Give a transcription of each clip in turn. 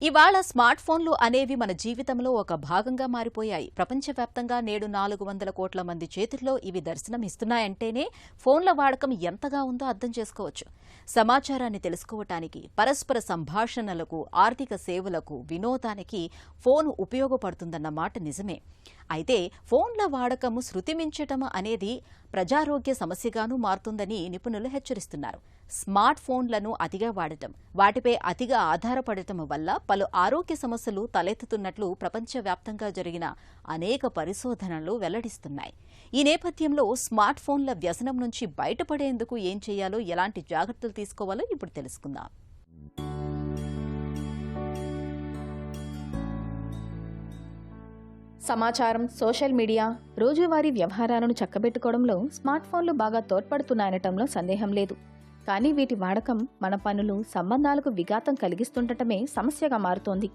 ఇవాళ స్మార్ట్ ఫోన్లు అనేవి మన జీవితంలో ఒక భాగంగా మారిపోయాయి. ప్రపంచవ్యాప్తంగా నేడు 400 కోట్ల మంది చేతుల్లో ఇవి దర్శనమిస్తున్నాయంటేనే ఫోన్ల వాడకం ఎంతగా ఉందో అర్థం చేసుకోవచ్చు. సమాచారాన్ని తెలుసుకోవటానికి, పరస్పర సంభాషణలకు, ఆర్థిక సేవలకు, వినోదానికి ఫోన్ ఉపయోగపడుతుందన్న మాట నిజమే. అయితే ఫోన్ల వాడకము శృతిమించటం అనేది ప్రజారోగ్య సమస్యగానూ మారుతుందని నిపుణులు హెచ్చరిస్తున్నారు. స్మార్ట్ ఫోన్లను అతిగా వాడటం, వాటిపై అతిగా ఆధారపడటం వల్ల పలు ఆరోగ్య సమస్యలు తలెత్తుతున్నట్లు ప్రపంచవ్యాప్తంగా జరిగిన అనేక పరిశోధనలు వెల్లడిస్తున్నాయి. ఈ నేపథ్యంలో స్మార్ట్ ఫోన్ల వ్యసనం నుంచి బయటపడేందుకు ఏం చేయాలో, ఎలాంటి జాగ్రత్తలు తీసుకోవాలో ఇప్పుడు తెలుసుకుందాం. సమాచారం, సోషల్ మీడియా, రోజువారీ వ్యవహారాలను చక్కబెట్టుకోవడంలో స్మార్ట్ ఫోన్లు బాగా తోడ్పడుతున్నాయనటంలో సందేహం లేదు. కానీ వీటి వాడకం మన పనులు, సంబంధాలకు విఘాతం కలిగిస్తుండటమే సమస్యగా మారుతోంది.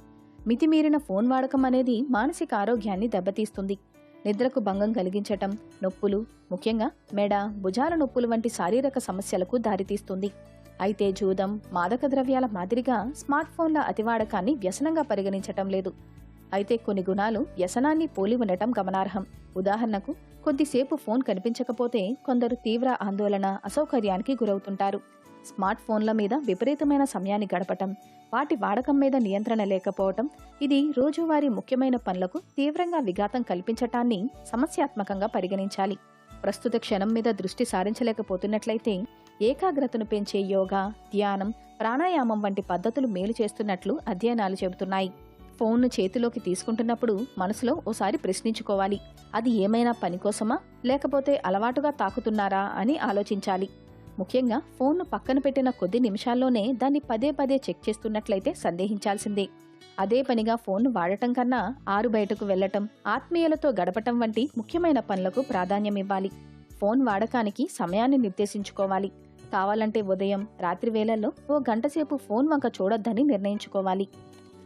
మితిమీరిన ఫోన్ వాడకం అనేది మానసిక ఆరోగ్యాన్ని దెబ్బతీస్తుంది. నిద్రకు భంగం కలిగించటం, నొప్పులు, ముఖ్యంగా మెడ, భుజాల నొప్పులు వంటి శారీరక సమస్యలకు దారితీస్తుంది. అయితే జూదం, మాదక ద్రవ్యాల మాదిరిగా స్మార్ట్ ఫోన్ల అతివాడకాన్ని వ్యసనంగా పరిగణించటం లేదు. అయితే కొన్ని గుణాలు వ్యసనాన్ని పోలి ఉండటం గమనార్హం. ఉదాహరణకు, కొద్దిసేపు ఫోన్ కనిపించకపోతే కొందరు తీవ్ర ఆందోళన, అసౌకర్యానికి గురవుతుంటారు. స్మార్ట్ ఫోన్ల మీద విపరీతమైన సమయాన్ని గడపటం, వాటి వాడకం మీద నియంత్రణ లేకపోవటం, ఇది రోజువారీ ముఖ్యమైన పనులకు తీవ్రంగా విఘాతం కల్పించటాన్ని సమస్యాత్మకంగా పరిగణించాలి. ప్రస్తుత క్షణం మీద దృష్టి సారించలేకపోతున్నట్లయితే ఏకాగ్రతను పెంచే యోగా, ధ్యానం, ప్రాణాయామం వంటి పద్ధతులు మేలు చేస్తున్నట్లు అధ్యయనాలు చెబుతున్నాయి. ఫోన్ను చేతిలోకి తీసుకుంటున్నప్పుడు మనసులో ఓసారి ప్రశ్నించుకోవాలి. అది ఏమైనా పని కోసమా, లేకపోతే అలవాటుగా తాకుతున్నారా అని ఆలోచించాలి. ముఖ్యంగా ఫోన్ను పక్కన పెట్టిన కొద్ది నిమిషాల్లోనే దాన్ని పదే పదే చెక్ చేస్తున్నట్లయితే సందేహించాల్సిందే. అదే పనిగా ఫోన్ను వాడటం కన్నా ఆరు బయటకు వెళ్లటం, ఆత్మీయులతో గడపటం వంటి ముఖ్యమైన పనులకు ప్రాధాన్యమివ్వాలి. ఫోన్ వాడకానికి సమయాన్ని నిర్దేశించుకోవాలి. కావాలంటే ఉదయం, రాత్రి వేళల్లో ఓ గంటసేపు ఫోన్ వంక చూడొద్దని నిర్ణయించుకోవాలి.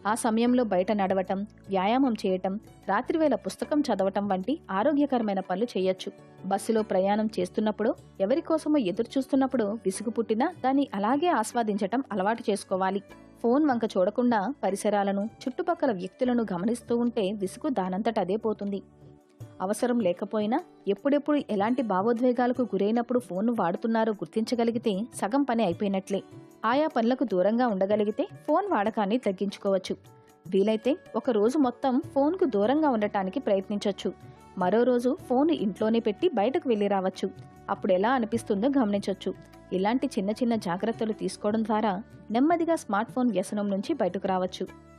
ఆ సమయంలో బయట నడవటం, వ్యాయామం చేయటం, రాత్రివేళ పుస్తకం చదవటం వంటి ఆరోగ్యకరమైన పనులు చేయొచ్చు. బస్సులో ప్రయాణం చేస్తున్నప్పుడు, ఎవరికోసమో ఎదురుచూస్తున్నప్పుడు విసుగు పుట్టినా దాన్ని అలాగే ఆస్వాదించటం అలవాటు చేసుకోవాలి. ఫోన్ వంక చూడకుండా పరిసరాలను, చుట్టుపక్కల వ్యక్తులను గమనిస్తూ ఉంటే విసుగు దానంతట అదే పోతుంది. అవసరం లేకపోయినా ఎప్పుడెప్పుడు ఎలాంటి భావోద్వేగాలకు గురైనప్పుడు ఫోన్ను వాడుతున్నారో గుర్తించగలిగితే సగం పని అయిపోయినట్లే. ఆయా పనులకు దూరంగా ఉండగలిగితే ఫోన్ వాడకాన్ని తగ్గించుకోవచ్చు. వీలైతే ఒక రోజు మొత్తం ఫోన్కు దూరంగా ఉండటానికి ప్రయత్నించొచ్చు. మరో రోజు ఫోన్ ఇంట్లోనే పెట్టి బయటకు వెళ్లి రావచ్చు. అప్పుడు ఎలా అనిపిస్తుందో గమనించొచ్చు. ఇలాంటి చిన్న చిన్న జాగ్రత్తలు తీసుకోవడం ద్వారా నెమ్మదిగా స్మార్ట్ ఫోన్ వ్యసనం నుంచి బయటకు రావచ్చు.